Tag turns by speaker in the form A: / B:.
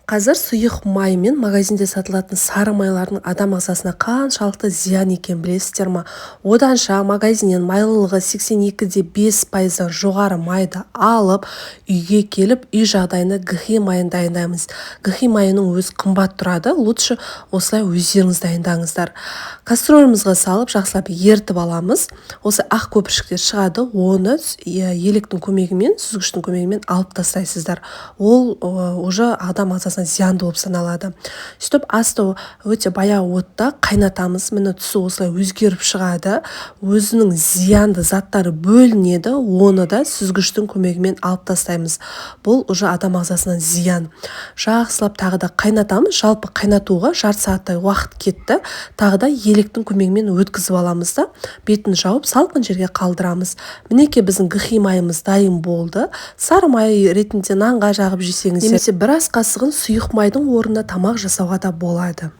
A: Қазір сұйық май мен магазинде сатылатын сары майлардың адам ағзасына қаншалықты зиян екенін білесіздер ма? Оданша магазиннен майлылығы 82,5%-дан жоғары майды алып, үйге келіп, үй жағдайында гхи майын дайындаймыз. Гхи майының өзі қымбат тұрады, лучше осылай өздеріңіз дайындаңыздар. Кастрөлімізге салып, жақсылап ертіп аламыз. Осы ақ көпіршіктер шығады, оны електің көмегімен, сүзгіштің көмегімен алып тастайсыздар. Ол уже адам ағзасына зиянды болып саналады. Сөйтіп асты өте баяу отта қайнатамыз. Міне түсі осылай өзгеріп шығады. Өзінің зиянды заттары бөлінеді, оны да сүзгіштің көмегімен алып тастаймыз. Бұл уже адам ағзасына зиян. Жақсылап тағы да қайнатамыз. Жалпы қайнатуға жарты сағаттай уақыт кетті. Тағы да електің көмегімен өткізіп аламыз да, бетін жауып салқын жерге қалдырамыз. Мінекей біздің гхи майымыз дайын болды. Сары май ретінде нанға жағып жесеңіз, немесе бір ас қасығын сұйық майдың орнына тамақ жасауға да болады.